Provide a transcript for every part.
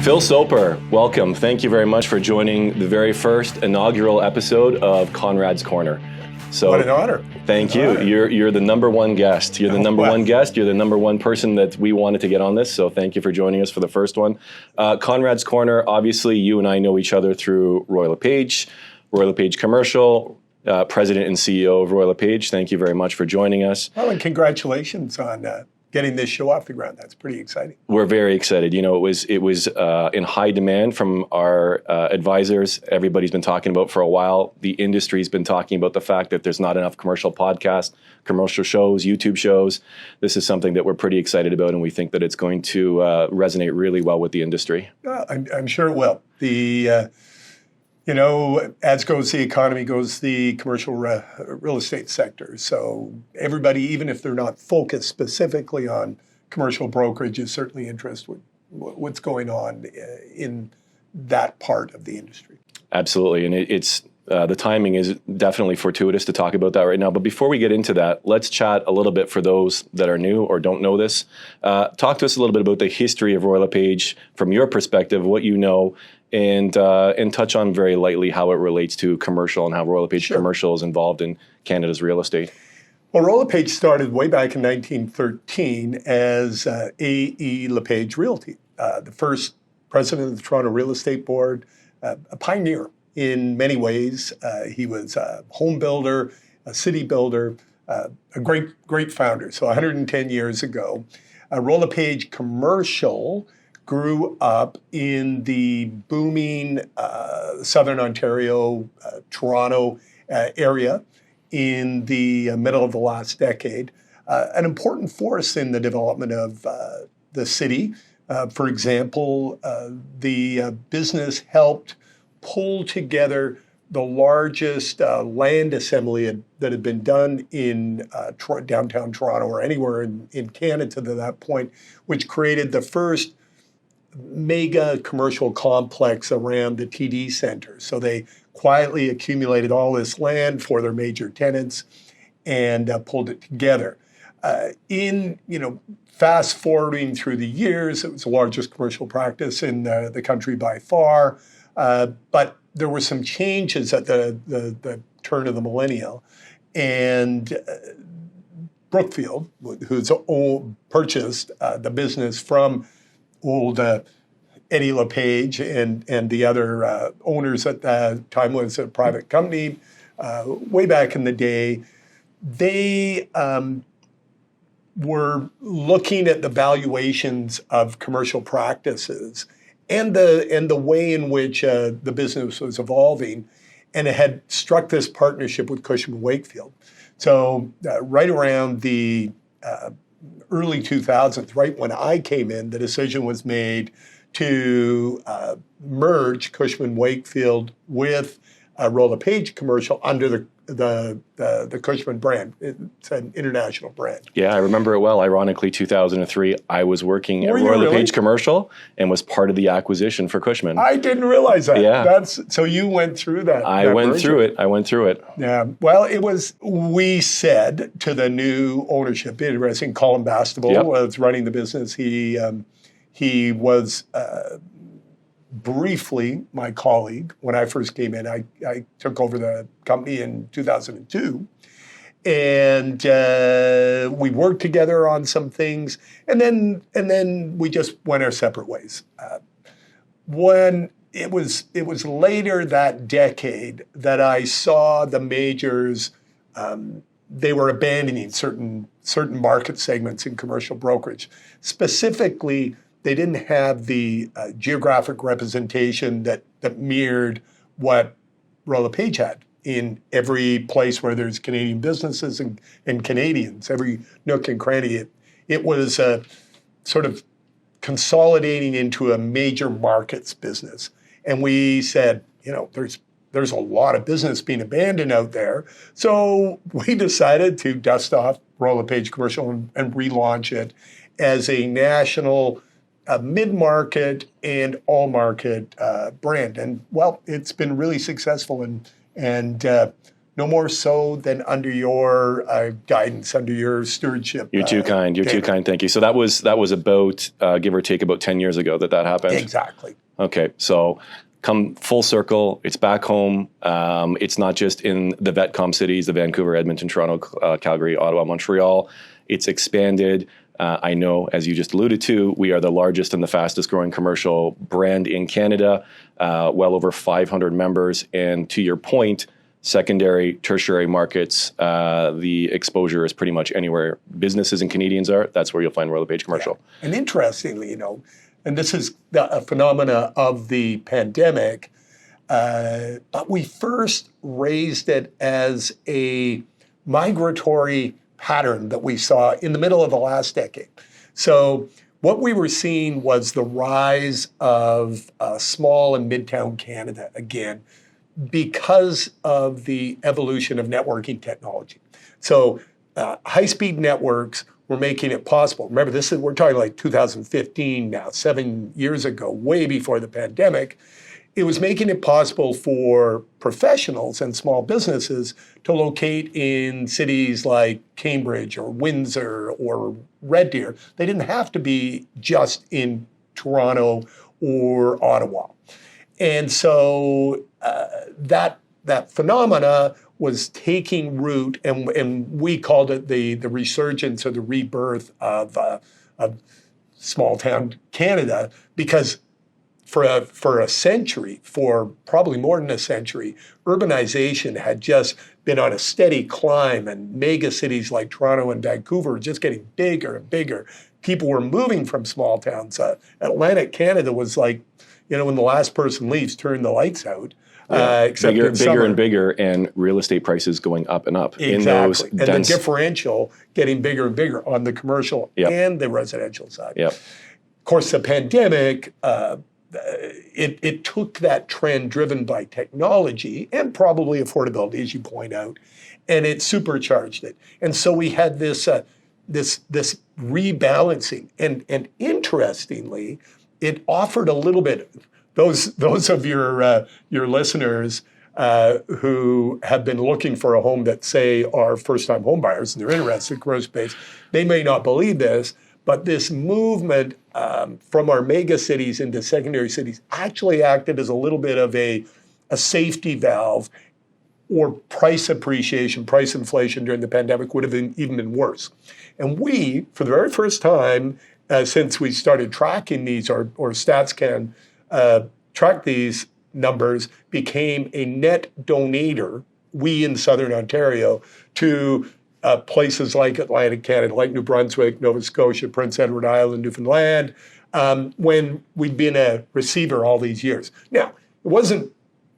Phil Soper, welcome. Thank you very much for joining the very first inaugural episode of Conrad's Corner. So, what an honor. Thank you. You're the number one guest. You're the number one guest. You're the number one person that we wanted to get on this. So thank you for joining us for the first one. Conrad's Corner, obviously you and I know each other through Royal LePage, Royal LePage Commercial, President and CEO of Royal LePage. Thank you very much for joining us. Well, and congratulations on getting this show off the ground. That's pretty exciting. We're very excited. You know, it was in high demand from our advisors. Everybody's been talking about for a while. The industry's been talking about the fact that there's not enough commercial podcasts, commercial shows, YouTube shows. This is something that we're pretty excited about, and we think that it's going to resonate really well with the industry. I'm sure it will. As goes the economy, goes the commercial real estate sector. So everybody, even if they're not focused specifically on commercial brokerage, is certainly interested in what's going on in that part of the industry. Absolutely. And it's the timing is definitely fortuitous to talk about that right now. But before we get into that, let's chat a little bit for those that are new or don't know this. Talk to us a little bit about the history of Royal LePage from your perspective, what you know, and touch on very lightly how it relates to commercial and how Royal LePage Commercial is involved in Canada's real estate. Well, Royal LePage started way back in 1913 as A.E. LePage Realty, the first president of the Toronto Real Estate Board, a pioneer in many ways. He was a home builder, a city builder, a great founder. So 110 years ago, Royal LePage Commercial grew up in the booming Southern Ontario, Toronto area in the middle of the last decade. An important force in the development of the city. For example, the business helped pull together the largest land assembly that had been done in downtown Toronto or anywhere in Canada to that point, which created the first mega commercial complex around the TD Centre. So they quietly accumulated all this land for their major tenants and pulled it together. Fast forwarding through the years, it was the largest commercial practice in the country by far. But there were some changes at the turn of the millennium. And Brookfield, who's purchased the business from old Eddie LePage and the other owners at that time, was a private company way back in the day. They were looking at the valuations of commercial practices and the way in which the business was evolving, and it had struck this partnership with Cushman & Wakefield. So right around the early 2000s, right when I came in, the decision was made to merge Cushman & Wakefield with Royal LePage Commercial under the Cushman brand. It's an international brand. Yeah, I remember it well. Ironically, 2003, I was working at Royal LePage Commercial and was part of the acquisition for Cushman. I didn't realize that. Yeah. So you went through that. I went through it. Yeah. Well, we said to the new ownership, interesting, Colin Bastable was running the business. He was briefly my colleague when I first came in. I took over the company in 2002, and we worked together on some things, and then we just went our separate ways. When it was later that decade that I saw the majors, they were abandoning certain market segments in commercial brokerage. Specifically, they didn't have the geographic representation that mirrored what Royal LePage had in every place where there's Canadian businesses and Canadians, every nook and cranny. It was sort of consolidating into a major markets business. And we said, there's a lot of business being abandoned out there. So we decided to dust off Royal LePage Commercial and relaunch it as a national mid-market and all-market brand. And, well, it's been really successful. And no more so than under your guidance, under your stewardship. You're too kind. You're too kind. Thank you. So that was about give or take about 10 years ago that happened. Exactly. Okay, so come full circle. It's back home. It's not just in the VetCom cities, the Vancouver, Edmonton, Toronto, Calgary, Ottawa, Montreal. It's expanded. I know, as you just alluded to, we are the largest and the fastest growing commercial brand in Canada, well over 500 members. And to your point, secondary, tertiary markets, the exposure is pretty much anywhere businesses and Canadians are. That's where you'll find Royal LePage Commercial. Yeah. And interestingly, and this is a phenomena of the pandemic, but we first raised it as a migratory pattern that we saw in the middle of the last decade. So what we were seeing was the rise of small and midtown Canada again because of the evolution of networking technology. So high-speed networks were making it possible. Remember, we're talking like 2015 now, 7 years ago, way before the pandemic. It was making it possible for professionals and small businesses to locate in cities like Cambridge or Windsor or Red Deer. They didn't have to be just in Toronto or Ottawa. And so that phenomena was taking root, and we called it the resurgence or the rebirth of small town Canada, because for a century, for probably more than a century, urbanization had just been on a steady climb, and mega cities like Toronto and Vancouver were just getting bigger and bigger. People were moving from small towns. Atlantic Canada was like, when the last person leaves, turn the lights out. Except bigger and bigger, and real estate prices going up and up. Exactly. In those and dense... the differential getting bigger and bigger on the commercial and the residential side. Yep. Of course, the pandemic, it took that trend driven by technology and probably affordability, as you point out, and it supercharged it. And so we had this rebalancing. And interestingly, it offered a little bit. Those of your listeners who have been looking for a home that, say, are first-time home buyers and they're interested in commercial space, they may not believe this, but this movement from our mega cities into secondary cities actually acted as a little bit of a safety valve, or price appreciation, price inflation during the pandemic would have even been worse. And we, for the very first time since we started tracking these, or StatsCan track these numbers, became a net donator, we in Southern Ontario, to places like Atlantic Canada, like New Brunswick, Nova Scotia, Prince Edward Island, Newfoundland, when we'd been a receiver all these years. Now, it wasn't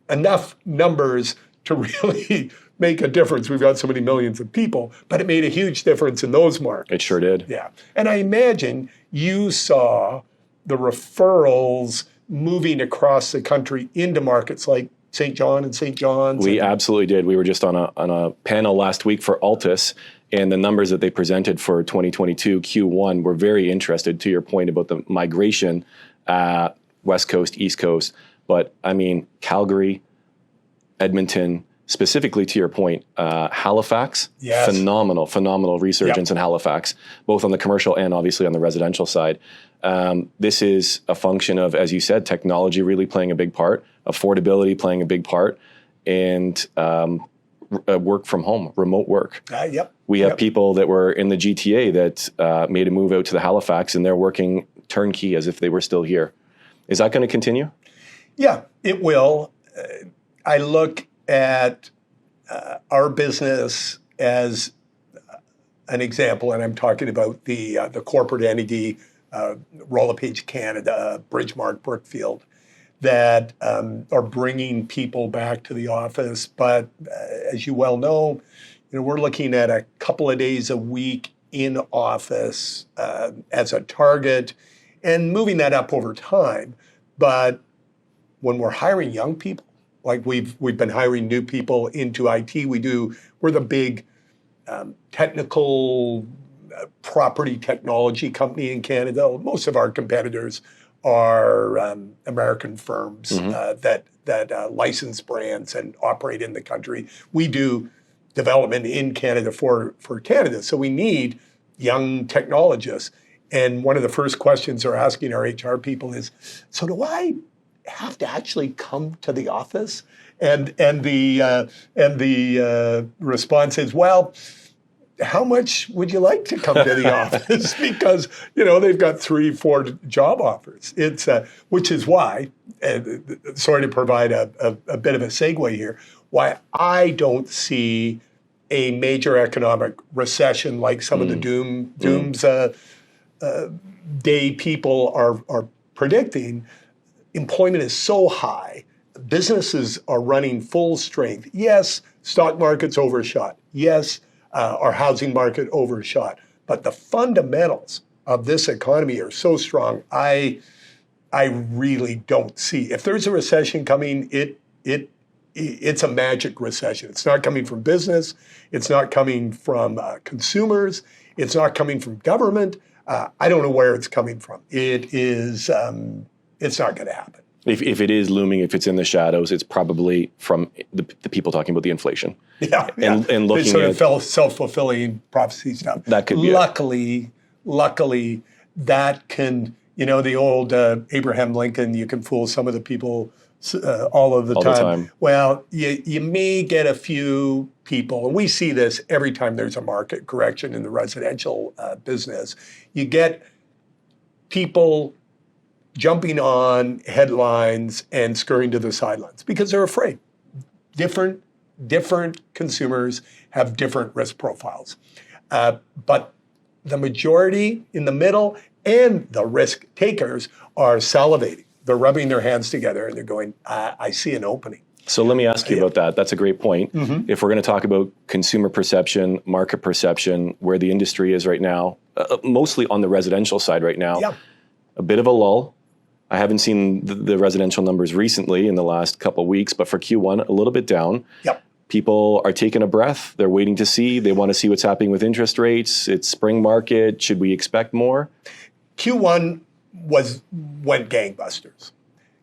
enough numbers to really make a difference. We've got so many millions of people, but it made a huge difference in those markets. It sure did. Yeah. And I imagine you saw the referrals moving across the country into markets like St. John and St. John's. We absolutely did. We were just on a panel last week for Altus, and the numbers that they presented for 2022 Q1 were very interested, to your point about the migration, West Coast, East Coast. But I mean, Calgary, Edmonton, specifically to your point, Halifax, yes. phenomenal resurgence in Halifax, both on the commercial and obviously on the residential side. This is a function of, as you said, technology really playing a big part, affordability playing a big part, and work from home, remote work. We have people that were in the GTA that made a move out to the Halifax, and they're working turnkey as if they were still here. Is that going to continue? Yeah, it will. I look at our business as an example, and I'm talking about the corporate entity, Royal LePage Canada, Bridgemark, Brookfield, that are bringing people back to the office. But as you well know, we're looking at a couple of days a week in office as a target, and moving that up over time. But when we're hiring young people, like we've been hiring new people into IT, we're the big technical property technology company in Canada. Most of our competitors are American firms that license brands and operate in the country. We do development in Canada for Canada. So we need young technologists. And one of the first questions they're asking our HR people is, so do I have to actually come to the office? And the response is, well, how much would you like to come to the office? Because, they've got 3-4 job offers. It's which is why, sorry to provide a bit of a segue here, why I don't see a major economic recession like some of the doomsday people are predicting. Employment is so high. Businesses are running full strength. Yes, stock market's overshot. Yes, our housing market overshot. But the fundamentals of this economy are so strong. I really don't see. If there's a recession coming, it's a magic recession. It's not coming from business. It's not coming from consumers. It's not coming from government. I don't know where it's coming from. It is. It's not going to happen. If it is looming, if it's in the shadows, it's probably from the people talking about the inflation. Yeah, and looking sort at of self-fulfilling prophecy stuff. That could be. Luckily, that can. The old Abraham Lincoln. You can fool some of the people all of the time. Well, you may get a few people, and we see this every time there's a market correction in the residential business. You get people jumping on headlines and scurrying to the sidelines because they're afraid. Different consumers have different risk profiles. But the majority in the middle and the risk takers are salivating. They're rubbing their hands together and they're going, I see an opening. So let me ask you about that. That's a great point. Mm-hmm. If we're going to talk about consumer perception, market perception, where the industry is right now, mostly on the residential side right now, a bit of a lull. I haven't seen the residential numbers recently in the last couple of weeks, but for Q1, a little bit down. Yep. People are taking a breath. They're waiting to see. They want to see what's happening with interest rates. It's spring market. Should we expect more? Q1 went gangbusters.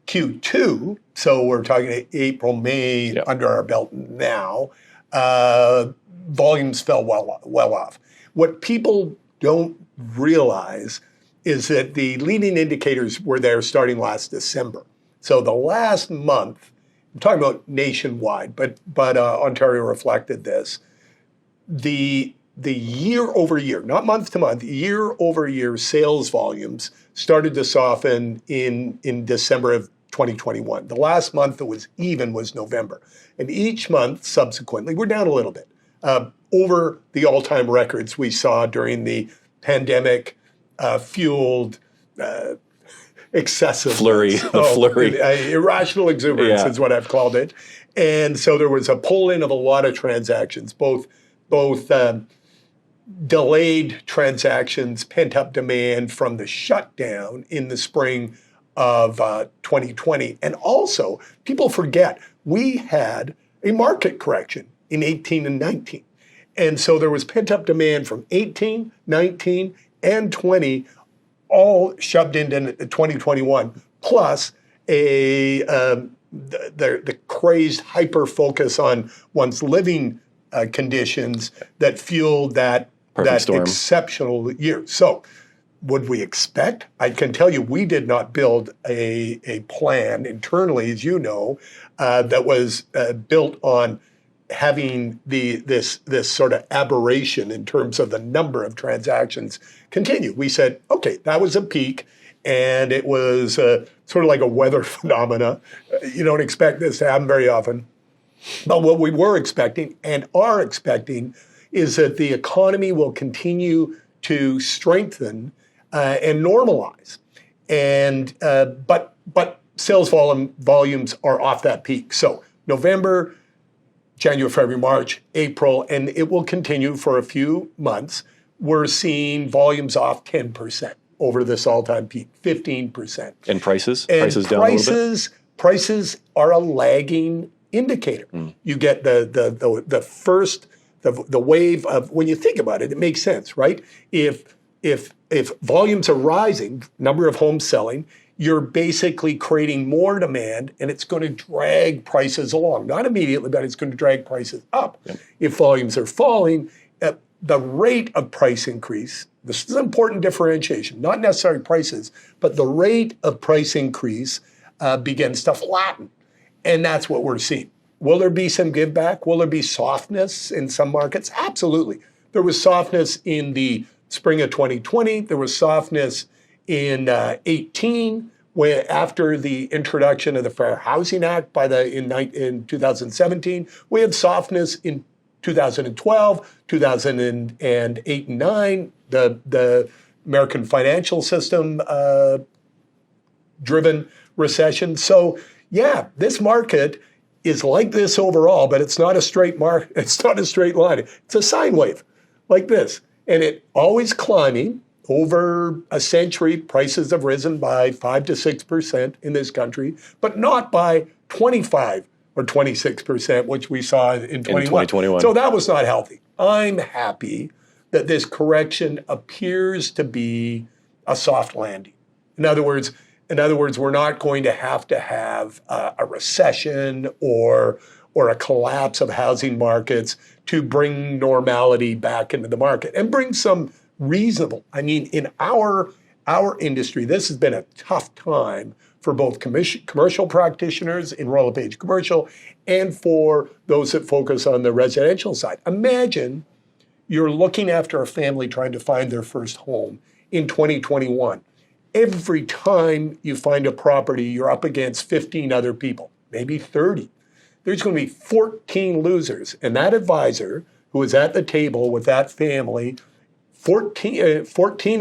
Q2, so we're talking April, May, under our belt now, volumes fell well off. What people don't realize is that the leading indicators were there starting last December. So the last month, I'm talking about nationwide, but Ontario reflected this. The year over year, not month to month, year over year sales volumes started to soften in December of 2021. The last month that was even was November. And each month subsequently, we're down a little bit over the all-time records we saw during the pandemic fueled excessive flurry. Irrational exuberance is what I've called it. And so there was a pull-in of a lot of transactions, both delayed transactions, pent-up demand from the shutdown in the spring of 2020. And also, people forget, we had a market correction in 18 and 19. And so there was pent-up demand from 18, 19, and 20, all shoved into 2021, plus the crazed hyper-focus on one's living conditions that fueled that exceptional year. So would we expect? I can tell you we did not build a plan internally, as you know, that was built on having this sort of aberration in terms of the number of transactions continue. We said, okay, that was a peak, and it was sort of like a weather phenomena. You don't expect this to happen very often. But what we were expecting and are expecting is that the economy will continue to strengthen and normalize. And but sales volumes are off that peak. So November, January, February, March, April, and it will continue for a few months. We're seeing volumes off 10% over this all-time peak, 15%. And prices? Prices down a little bit? Prices are a lagging indicator. You get the first wave of, when you think about it, it makes sense, right? If volumes are rising, number of homes selling, you're basically creating more demand, and it's going to drag prices along. Not immediately, but it's going to drag prices up. Yep. If volumes are falling, the rate of price increase, this is an important differentiation, not necessarily prices, but the rate of price increase begins to flatten. And that's what we're seeing. Will there be some give back? Will there be softness in some markets? Absolutely. There was softness in the spring of 2020. There was softness in 18, where after the introduction of the Fair Housing Act in 2017. We had softness in 2012, 2008 and 9, the American financial system driven recession. So yeah, this market is like this overall, but it's not a straight mark. It's not a straight line. It's a sine wave like this. And it always climbing. Over a century, prices have risen by 5 to 6% in this country, but not by 25 or 26%, which we saw in 2021. So that was not healthy. I'm happy that this correction appears to be a soft landing. In other words, we're not going to have a recession or a collapse of housing markets to bring normality back into the market and bring some reasonable. I mean, in our industry, this has been a tough time for both commercial practitioners in Royal LePage Commercial and for those that focus on the residential side. Imagine you're looking after a family trying to find their first home in 2021. Every time you find a property, you're up against 15 other people, maybe 30. There's going to be 14 losers. And that advisor who is at the table with that family, 14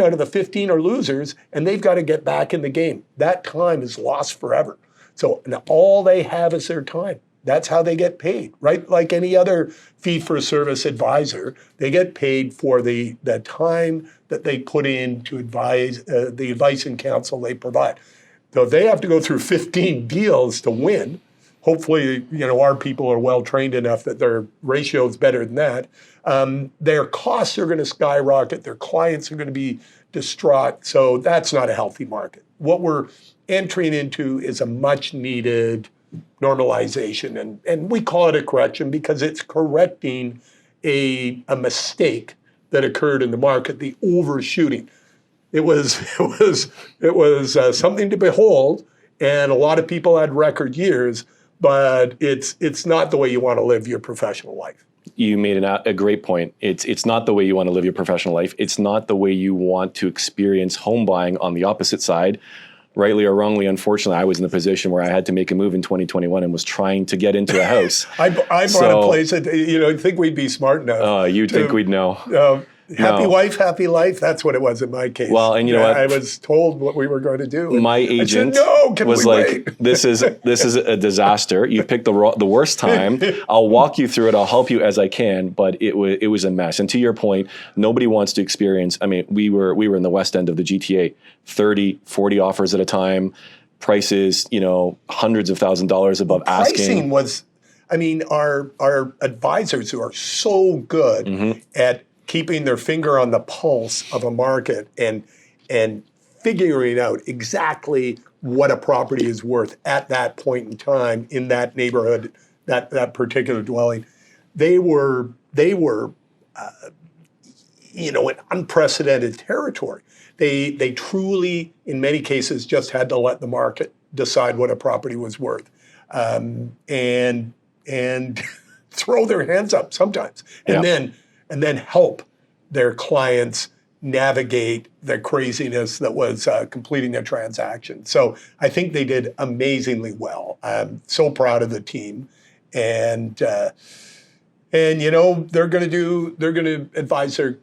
out of the 15 are losers, and they've got to get back in the game. That time is lost forever. So all they have is their time. That's how they get paid, right? Like any other fee-for-service advisor, they get paid for the time that they put in to advise, the advice and counsel they provide. So if they have to go through 15 deals to win, hopefully, our people are well trained enough that their ratio is better than that. Their costs are going to skyrocket. Their clients are going to be distraught. So that's not a healthy market. What we're entering into is a much needed normalization. And we call it a correction because it's correcting a mistake that occurred in the market, the overshooting. It was something to behold. And a lot of people had record years, but it's not the way you want to live your professional life. You made a great point. It's not the way you want to live your professional life. It's not the way you want to experience home buying on the opposite side. Rightly or wrongly, unfortunately, I was in the position where I had to make a move in 2021 and was trying to get into a house. I bought a place that, you'd think we'd be smart enough. You'd think we'd know. Happy wife, happy life. That's what it was in my case. Well, and you know what? I was told what we were going to do. My agent was like, "This is a disaster. You picked the worst time. I'll walk you through it. I'll help you as I can." But it was a mess. And to your point, nobody wants to experience. I mean, we were in the west end of the GTA, 30, 40 offers at a time, prices, hundreds of $1,000s above asking. Pricing was, our advisors who are so good at keeping their finger on the pulse of a market and figuring out exactly what a property is worth at that point in time in that neighborhood, that particular dwelling. They were in unprecedented territory. They truly, in many cases, just had to let the market decide what a property was worth, and throw their hands up sometimes, and then help their clients navigate the craziness that was completing their transaction. So I think they did amazingly well. I'm so proud of the team, and they're going to advise their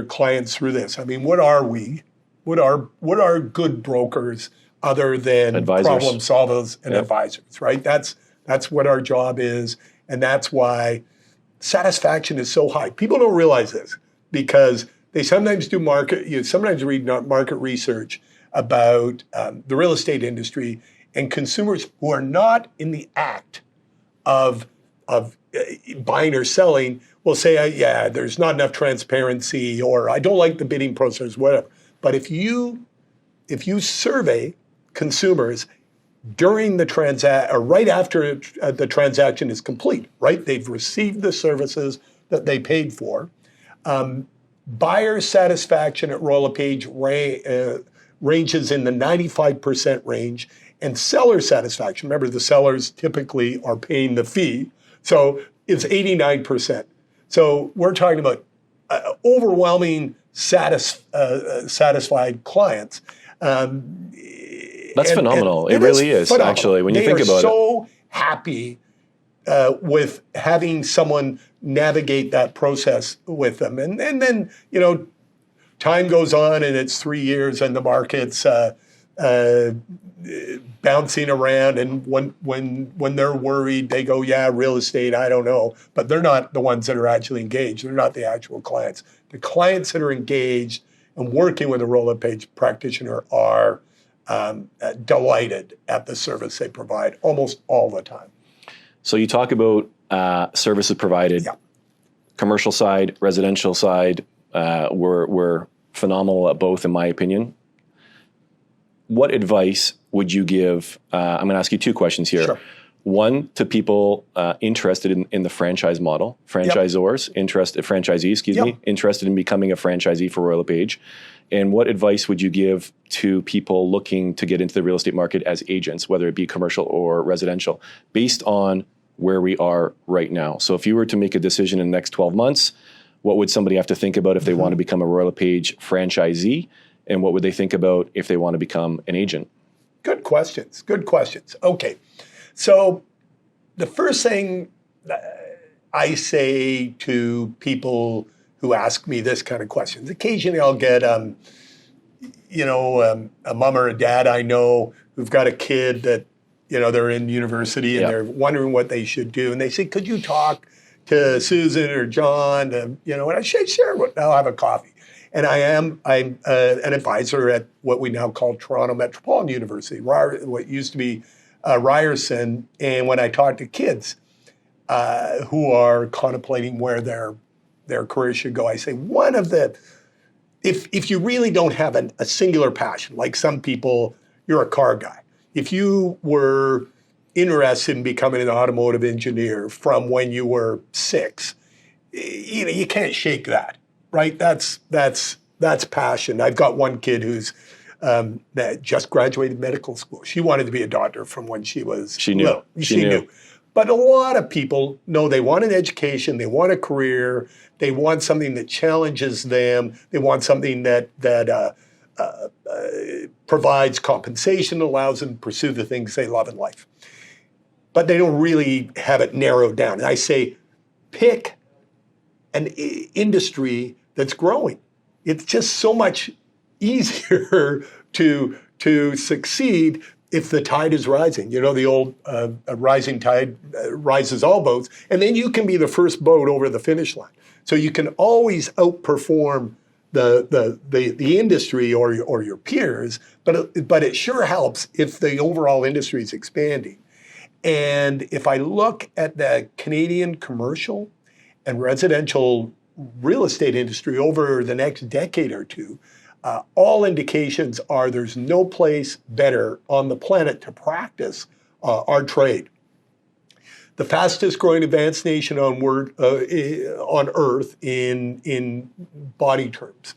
clients through this. I mean, what are we? What are good brokers other than advisors, problem solvers and advisors, right? That's what our job is, and that's why satisfaction is so high. People don't realize this because they sometimes do sometimes read market research about the real estate industry, and consumers who are not in the act of buying or selling will say, there's not enough transparency, or I don't like the bidding process, whatever. But if you survey consumers during the or right after the transaction is complete, right? They've received the services that they paid for. Buyer satisfaction at Royal LePage ranges in the 95% range, and seller satisfaction, remember the sellers typically are paying the fee, so it's 89%. So we're talking about overwhelming satisfied clients. That's phenomenal. It really is, phenomenal. Actually, when you think about it. They are so happy with having someone navigate that process with them. And then, time goes on and it's 3 years and the market's bouncing around. And when they're worried, they go, yeah, real estate, I don't know. But they're not the ones that are actually engaged. They're not the actual clients. The clients that are engaged and working with a Royal LePage practitioner are delighted at the service they provide almost all the time. So you talk about services provided, commercial side, residential side, we're phenomenal at both, in my opinion. What advice would you give? I'm going to ask you two questions here. Sure. One, to people interested in the franchise model, franchisors, franchisees, interested in becoming a franchisee for Royal LePage. And what advice would you give to people looking to get into the real estate market as agents, whether it be commercial or residential, based on where we are right now? So if you were to make a decision in the next 12 months, what would somebody have to think about if they want to become a Royal LePage franchisee? And what would they think about if they want to become an agent? Good questions. Good questions. Okay. So the first thing I say to people who ask me this kind of questions, occasionally I'll get, a mom or a dad I know who've got a kid that, they're in university and they're wondering what they should do. And they say, could you talk to Susan or John? And I say, sure, I'll have a coffee. And I'm an advisor at what we now call Toronto Metropolitan University, what used to be Ryerson. And when I talk to kids who are contemplating where their career should go, I say if you really don't have a singular passion, like some people, you're a car guy. If you were interested in becoming an automotive engineer from when you were 6, you can't shake that, right? That's passion. I've got one kid who's that just graduated medical school. She wanted to be a doctor from when she was little. She knew. But a lot of people know they want an education, they want a career, they want something that challenges them, they want something that provides compensation, allows them to pursue the things they love in life. But they don't really have it narrowed down. And I say, pick an industry that's growing. It's just so much easier to succeed if the tide is rising. The old rising tide rises all boats, and then you can be the first boat over the finish line. So you can always outperform the industry or your peers, but it sure helps if the overall industry is expanding. And if I look at the Canadian commercial and residential real estate industry over the next decade or two, all indications are there's no place better on the planet to practice our trade. The fastest growing advanced nation on Earth in body terms,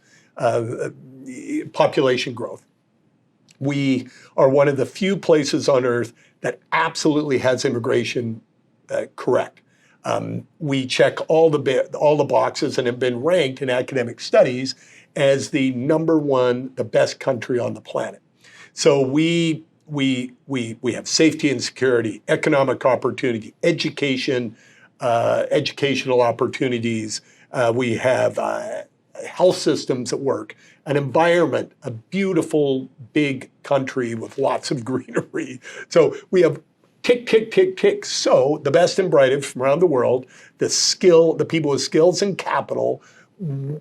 population growth. We are one of the few places on Earth that absolutely has immigration correct. We check all the boxes and have been ranked in academic studies as the -- the best country on the planet. So we have safety and security, economic opportunity, education, educational opportunities. We have health systems that work, an environment, a beautiful big country with lots of greenery. So we have tick, tick, tick, tick. So the best and brightest from around the world, the people with skills and capital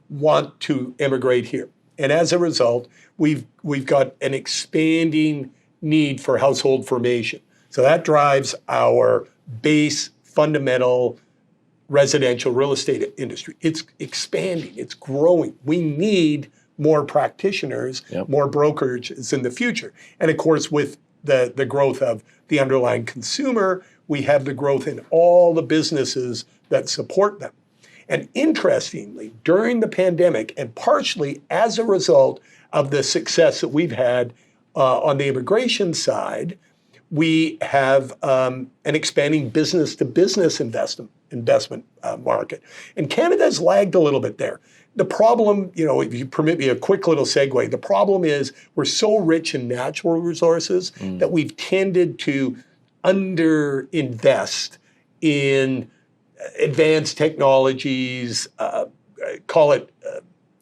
want to immigrate here. And as a result, we've got an expanding need for household formation. So that drives our base fundamental residential real estate industry. It's expanding, it's growing. We need more practitioners, more brokerages in the future. And of course, with the growth of the underlying consumer, we have the growth in all the businesses that support them. And interestingly, during the pandemic, and partially as a result of the success that we've had on the immigration side, we have an expanding business-to-business investment market. And Canada's lagged a little bit there. The problem, if you permit me a quick little segue, the problem is we're so rich in natural resources that we've tended to underinvest in advanced technologies, call it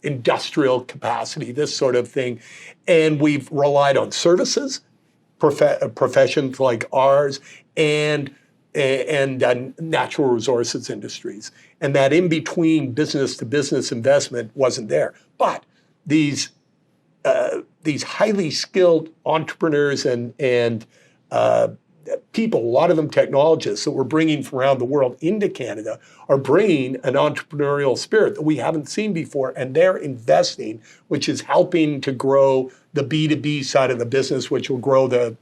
industrial capacity, this sort of thing. And we've relied on services, professions like ours, and natural resources industries. And that in-between business-to-business investment wasn't there. But these highly skilled entrepreneurs and people, a lot of them technologists that we're bringing from around the world into Canada, are bringing an entrepreneurial spirit that we haven't seen before, and they're investing, which is helping to grow the B2B side of the business, which will grow the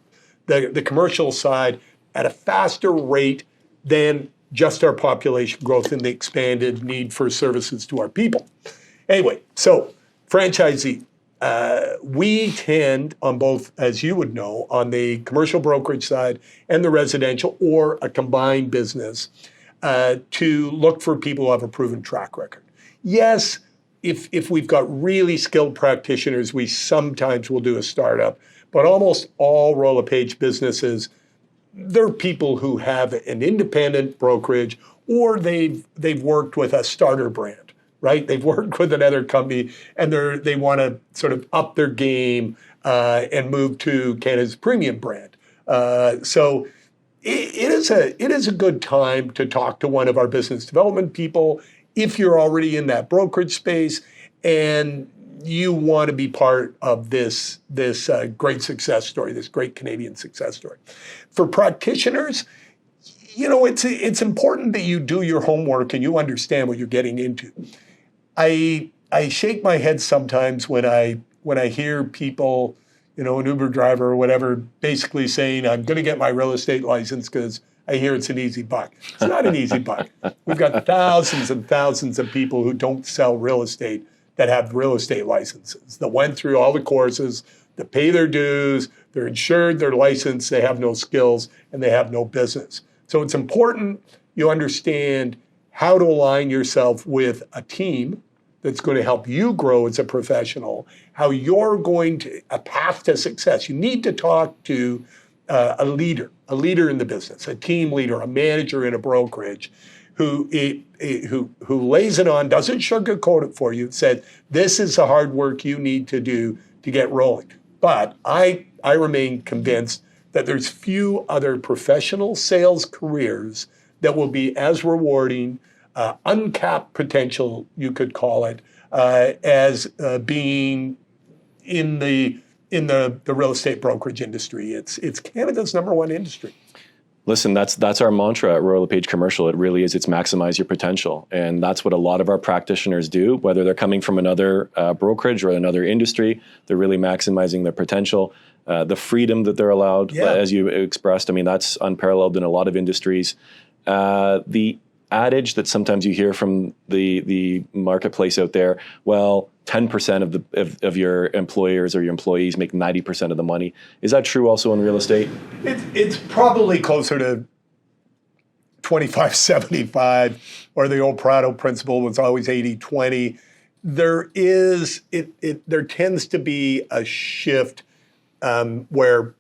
commercial side at a faster rate than just our population growth and the expanded need for services to our people. Anyway, so franchisee. We tend on both, as you would know, on the commercial brokerage side and the residential or a combined business to look for people who have a proven track record. Yes, if we've got really skilled practitioners, we sometimes will do a startup, but almost all Royal LePage businesses, they're people who have an independent brokerage or they've worked with a starter brand. Right? They've worked with another company and they want to sort of up their game and move to Canada's premium brand. So it is a good time to talk to one of our business development people if you're already in that brokerage space and you want to be part of this great success story, this great Canadian success story. For practitioners, it's important that you do your homework and you understand what you're getting into. I shake my head sometimes when I hear people, an Uber driver or whatever, basically saying, I'm going to get my real estate license because I hear it's an easy buck. It's not an easy buck. We've got thousands and thousands of people who don't sell real estate that have real estate licenses, that went through all the courses, that pay their dues, they're insured, they're licensed, they have no skills, and they have no business. So it's important you understand how to align yourself with a team that's going to help you grow as a professional, how you're going to, a path to success. You need to talk to a leader in the business, a team leader, a manager in a brokerage who lays it on, doesn't sugarcoat it for you, said, this is the hard work you need to do to get rolling. But I remain convinced that there's few other professional sales careers that will be as rewarding, uncapped potential, you could call it, as being in the real estate brokerage industry. It's Canada's number one industry. Listen, that's our mantra at Royal LePage Commercial. It really is. It's maximize your potential. And that's what a lot of our practitioners do, whether they're coming from another brokerage or another industry. They're really maximizing their potential. The freedom that they're allowed, as you expressed, that's unparalleled in a lot of industries. The adage that sometimes you hear from the marketplace out there, 10% of your employers or your employees make 90% of the money. Is that true also in real estate? It's probably closer to 25-75, or the old Pareto principle was always 80-20. There tends to be a shift where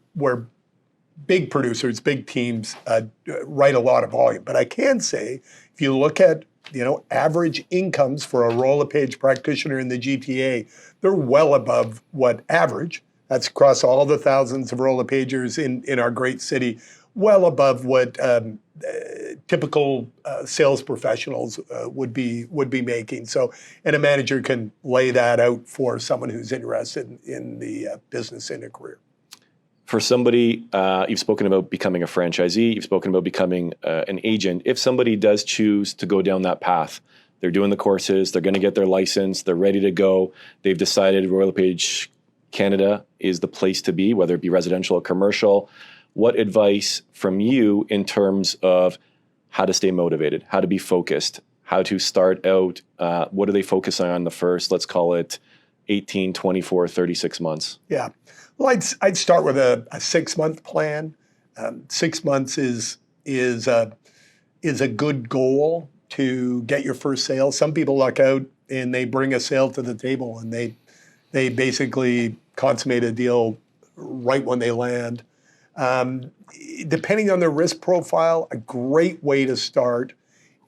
big producers, big teams write a lot of volume. But I can say, if you look at average incomes for a Royal LePage practitioner in the GTA, they're well above what average. That's across all the thousands of Royal LePagers in our great city, well above what typical sales professionals would be making. So, and a manager can lay that out for someone who's interested in the business and a career. For somebody, you've spoken about becoming a franchisee, you've spoken about becoming an agent. If somebody does choose to go down that path, They're doing the courses. They're going to get their license. They're ready to go. They've decided Royal LePage Canada is the place to be, whether it be residential or commercial. What advice from you in terms of how to stay motivated, how to be focused, how to start out? What do they focus on the first, let's call it 18, 24, 36 months? Yeah. Well, I'd start with a 6-month plan. 6 months is a good goal to get your first sale. Some people luck out and they bring a sale to the table and they basically consummate a deal right when they land. Depending on their risk profile, a great way to start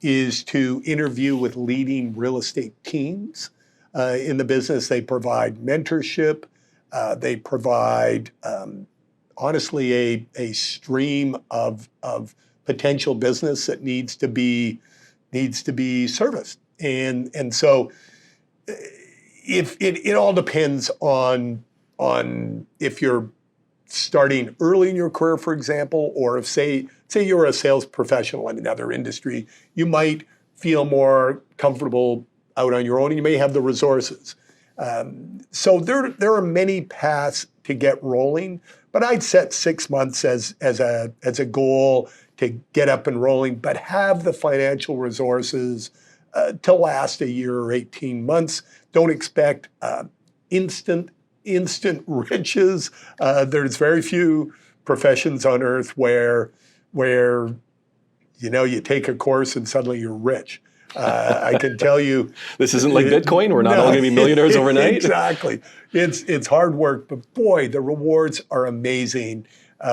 is to interview with leading real estate teams in the business. They provide mentorship. They provide, honestly, a stream of potential business that needs to be serviced. And so if it all depends on if you're starting early in your career, for example, or if say you're a sales professional in another industry, you might feel more comfortable out on your own and you may have the resources. So there are many paths to get rolling, but I'd set 6 months as a goal to get up and rolling, but have the financial resources to last a year or 18 months. Don't expect instant riches. There's very few professions on earth where you take a course and suddenly you're rich. I can tell you, this isn't like Bitcoin. We're not all going to be millionaires overnight. Exactly. It's hard work, but boy, the rewards are amazing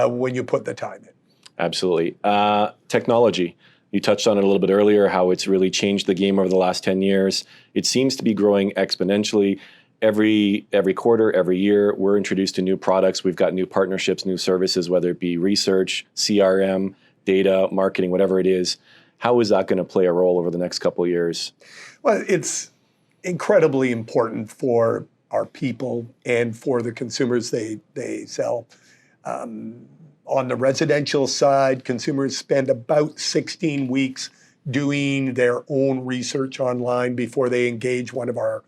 when you put the time in. Absolutely. Technology. You touched on it a little bit earlier, how it's really changed the game over the last 10 years. It seems to be growing exponentially. Every quarter, every year, we're introduced to new products. We've got new partnerships, new services, whether it be research, CRM, data, marketing, whatever it is. How is that going to play a role over the next couple of years? Well, it's incredibly important for our people and for the consumers they sell. On the residential side, consumers spend about 16 weeks doing their own research online before they engage one of our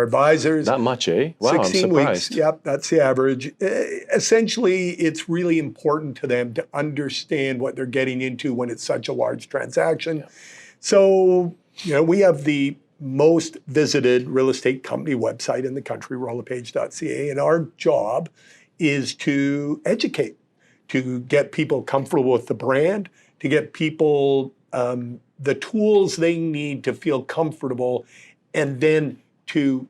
advisors. Not much, eh? Wow, 16 I'm surprised. weeks. Yep, that's the average. Essentially, it's really important to them to understand what they're getting into when it's such a large transaction. Yeah. So, we have the most visited real estate company website in the country, royallepage.ca, and our job is to educate, to get people comfortable with the brand, to get people the tools they need to feel comfortable, and then to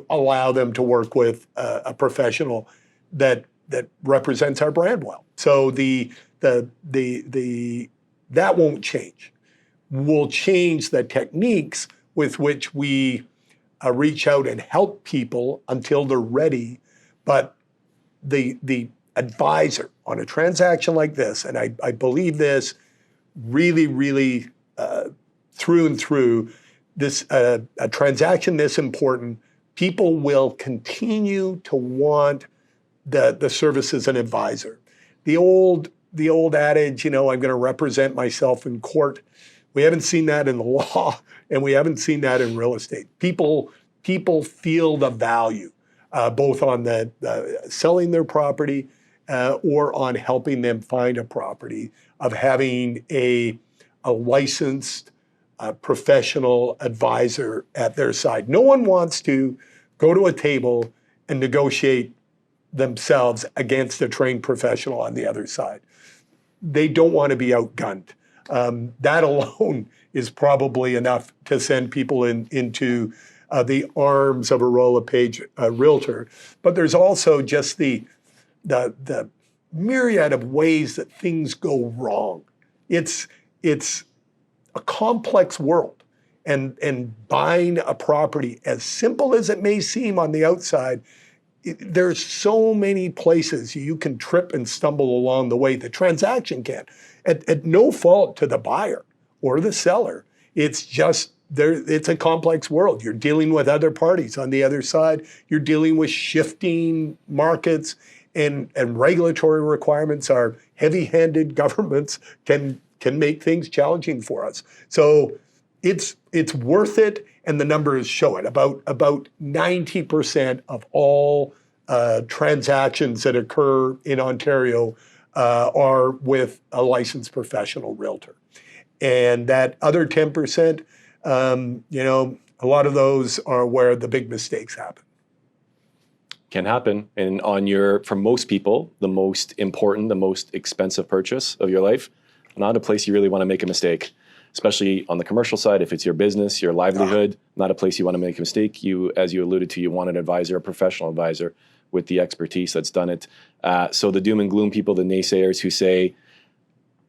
allow them to work with a professional that represents our brand well. So that won't change. We'll change the techniques with which we reach out and help people until they're ready. But the advisor on a transaction like this, and I believe this really, really through and through, this a transaction this important, people will continue to want the service as an advisor. The old adage, I'm going to represent myself in court. We haven't seen that in the law, and we haven't seen that in real estate. People feel the value, both on the selling their property or on helping them find a property, of having a licensed professional advisor at their side. No one wants to go to a table and negotiate themselves against a trained professional on the other side. They don't want to be outgunned. That alone is probably enough to send people into the arms of a Royal LePage realtor. But there's also just the myriad of ways that things go wrong. It's a complex world, and buying a property, as simple as it may seem on the outside, there's so many places you can trip and stumble along the way. The transaction can, at no fault to the buyer or the seller. It's just it's a complex world. You're dealing with other parties on the other side. You're dealing with shifting markets, and regulatory requirements. Are heavy-handed governments can make things challenging for us. So it's worth it, and the numbers show it. About 90% of all transactions that occur in Ontario are with a licensed professional realtor. And that other 10%, a lot of those are where the big mistakes happen. Can happen. And for most people, the most important, the most expensive purchase of your life, not a place you really want to make a mistake, especially on the commercial side. If it's your business, your livelihood, not a place you want to make a mistake. As you alluded to, you want an advisor, a professional advisor with the expertise that's done it. So the doom and gloom people, the naysayers who say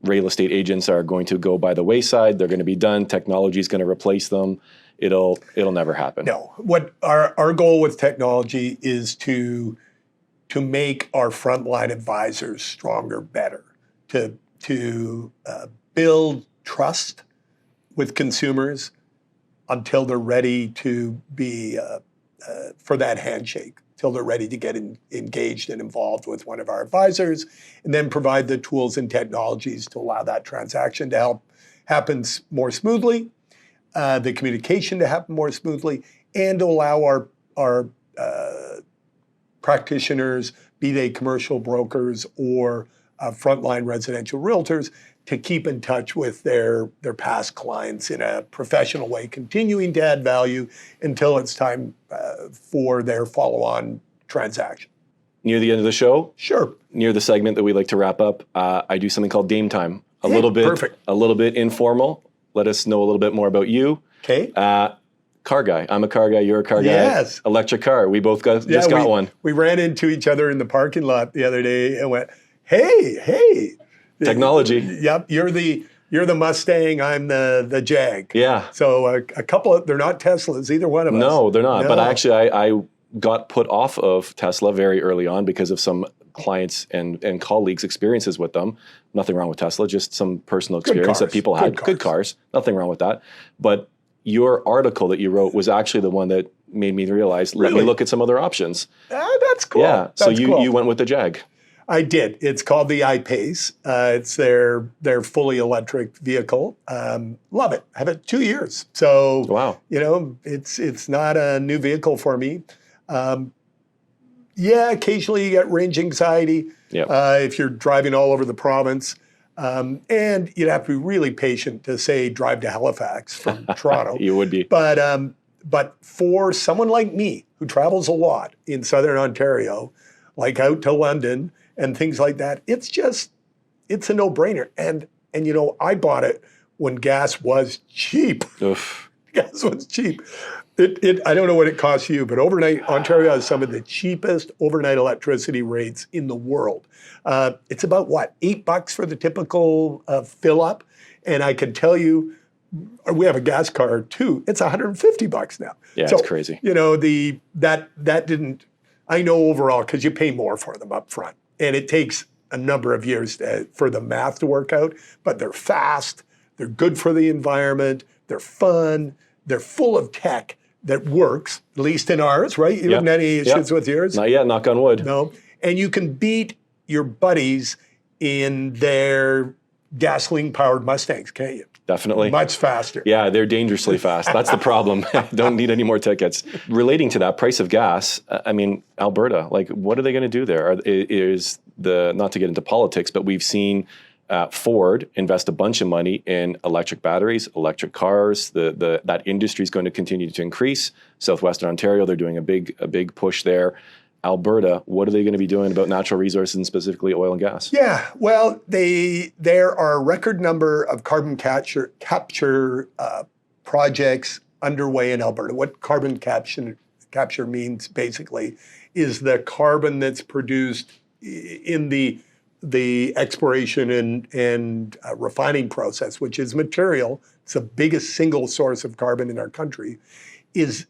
real estate agents are going to go by the wayside, they're going to be done, technology is going to replace them, it'll never happen. No. What our goal with technology is to make our frontline advisors stronger, better, to build trust with consumers until they're ready to be for that handshake, till they're ready to get engaged and involved with one of our advisors, and then provide the tools and technologies to allow that transaction to happen more smoothly, the communication to happen more smoothly, and to allow our practitioners, be they commercial brokers or frontline residential realtors, to keep in touch with their past clients in a professional way, continuing to add value until it's time for their follow-on transaction. Near the end of the show, Sure. near the segment that we like to wrap up, I do something called Dame Time. A little bit informal. Let us know a little bit more about you. Okay. Car guy. I'm a car guy. You're a car guy. Yes. Electric car. We both got one. We ran into each other in the parking lot the other day and went, hey. Technology. Yep. You're the Mustang. I'm the Jag. Yeah. So a couple of, they're not Teslas, either one of us. No, they're not. No. But actually, I got put off of Tesla very early on because of some clients and colleagues' experiences with them. Nothing wrong with Tesla, just some personal experience that people had. Good cars. Nothing wrong with that. But your article that you wrote was actually the one that made me realize, let me look at some other options. That's cool. Yeah. So you went with the Jag. I did. It's called the iPace. It's their fully electric vehicle. Love it. I have it 2 years. So, wow. It's not a new vehicle for me. Occasionally you get range anxiety if you're driving all over the province. And you'd have to be really patient to, say, drive to Halifax from Toronto. You would be. But for someone like me who travels a lot in Southern Ontario, like out to London and things like that, it's a no-brainer. And I bought it when gas was cheap. Oof. Gas was cheap. I don't know what it costs you, but overnight, Ontario has some of the cheapest overnight electricity rates in the world. It's about, $8 for the typical fill-up? And I can tell you, we have a gas car too. It's $150 now. Yeah, so, it's crazy. That didn't, I know overall, because you pay more for them up front. And it takes a number of years for the math to work out, but they're fast, they're good for the environment, they're fun, they're full of tech that works, at least in ours, right? You haven't had any issues with yours? Not yet, knock on wood. No. And you can beat your buddies in their gasoline-powered Mustangs, can't you? Definitely. Much faster. Yeah, they're dangerously fast. That's the problem. Don't need any more tickets. Relating to that, price of gas, Alberta, what are they going to do there? Not to get into politics, but we've seen Ford invest a bunch of money in electric batteries, electric cars. That industry is going to continue to increase. Southwestern Ontario, they're doing a big push there. Alberta, what are they going to be doing about natural resources and specifically oil and gas? Yeah, well, there are a record number of carbon capture projects underway in Alberta. What carbon capture means basically is the carbon that's produced in the exploration and refining process, which is material. It's the biggest single source of carbon in our country, is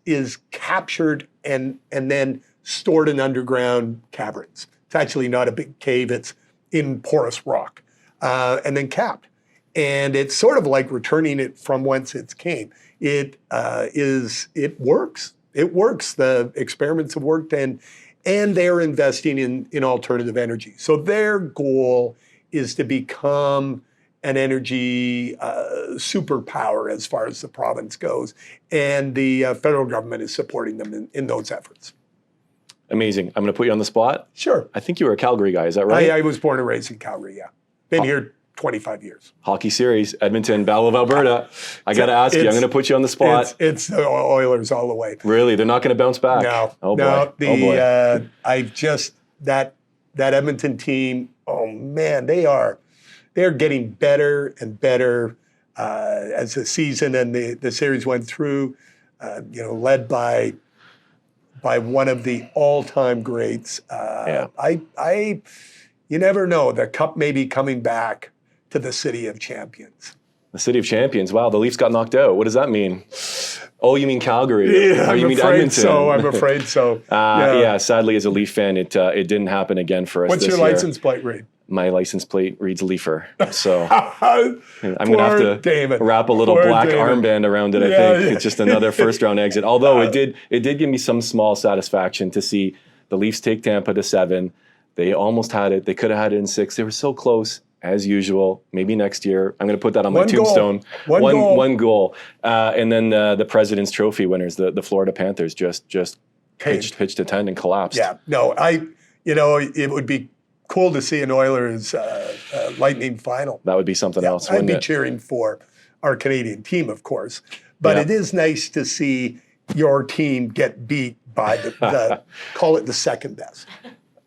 captured and then stored in underground caverns. It's actually not a big cave, it's in porous rock, and then capped. And it's sort of like returning it from whence it came. It works. It works. The experiments have worked, and they're investing in alternative energy. So their goal is to become an energy superpower as far as the province goes, and the federal government is supporting them in those efforts. Amazing. I'm going to put you on the spot. Sure. I think you were a Calgary guy. Is that right? I was born and raised in Calgary, yeah. Been here 25 years. Hockey series, Edmonton, Battle of Alberta. I got to ask you. I'm going to put you on the spot. It's the Oilers all the way. Really? They're not going to bounce back? No. Oh, boy. No. Oh, boy. I've just, that Edmonton team, oh, man, they're getting better and better as the season and the series went through, led by one of the all-time greats. You never know. The cup may be coming back to the City of Champions. The City of Champions. Wow, the Leafs got knocked out. What does that mean? Oh, you mean Calgary? Yeah, you mean Edmonton? I'm afraid so. Yeah, sadly, as a Leaf fan, it didn't happen again for us. What's this your year. license plate read? My license plate reads Leafer. So I'm going to have to Damon. wrap a little black armband around it, I think. It's just another first-round exit. Although it did give me some small satisfaction to see the Leafs take Tampa to 7. They almost had it. They could have had it in 6. They were so close, as usual. Maybe next year. I'm going to put that on my tombstone. One goal. And then the President's Trophy winners, the Florida Panthers, just pitched a tent and collapsed. Yeah. No, it would be cool to see an Oilers Lightning final. That would be something else. I'd be cheering for our Canadian team, of course. But it is nice to see your team get beat by the call it the second best.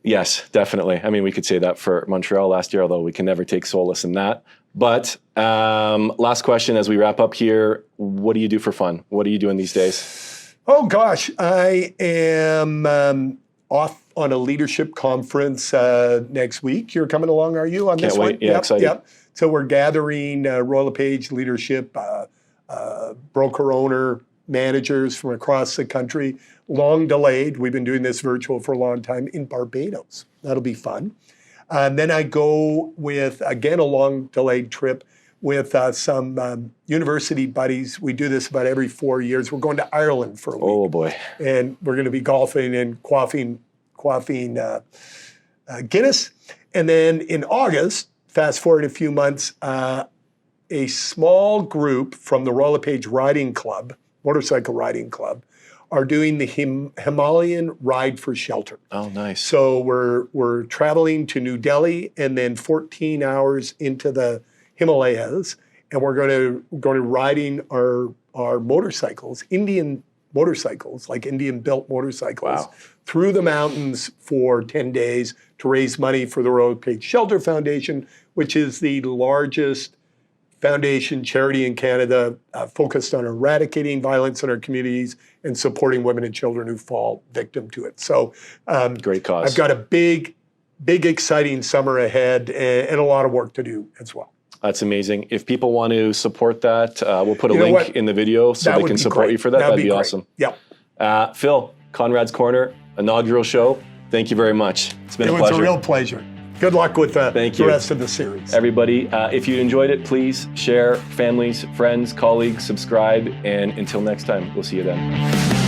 Yes, definitely. I mean, we could say that for Montreal last year, although we can never take solace in that. But last question as we wrap up here. What do you do for fun? What are you doing these days? Oh, gosh. I am off on a leadership conference next week. You're coming along, are you, on this one? Can't wait. Yeah, excited. Yep. So we're gathering Royal LePage leadership, broker owner, managers from across the country. Long delayed. We've been doing this virtual for a long time in Barbados. That'll be fun. Then I go with, again, a long delayed trip with some university buddies. We do this about every 4 years. We're going to Ireland for a week. Oh, boy. And we're going to be golfing and quaffing Guinness. And then in August, fast forward a few months, a small group from the Royal LePage Riding Club, motorcycle riding club, are doing the Himalayan Ride for Shelter. Oh, nice. So we're traveling to New Delhi and then 14 hours into the Himalayas, and we're going to riding our motorcycles, Indian motorcycles, like Indian-built motorcycles, through the mountains for 10 days to raise money for the Royal LePage Shelter Foundation, which is the largest foundation charity in Canada focused on eradicating violence in our communities and supporting women and children who fall victim to it. So great cause. I've got a big, exciting summer ahead and a lot of work to do as well. That's amazing. If people want to support that, we'll put a link in the video so they can support you for that. That'd be awesome. Yeah. Phil, Conrad's Corner, inaugural show. Thank you very much. It's been a pleasure. It was a real pleasure. Good luck with the rest of the series. Everybody, if you enjoyed it, please share, families, friends, colleagues, subscribe, and until next time, we'll see you then.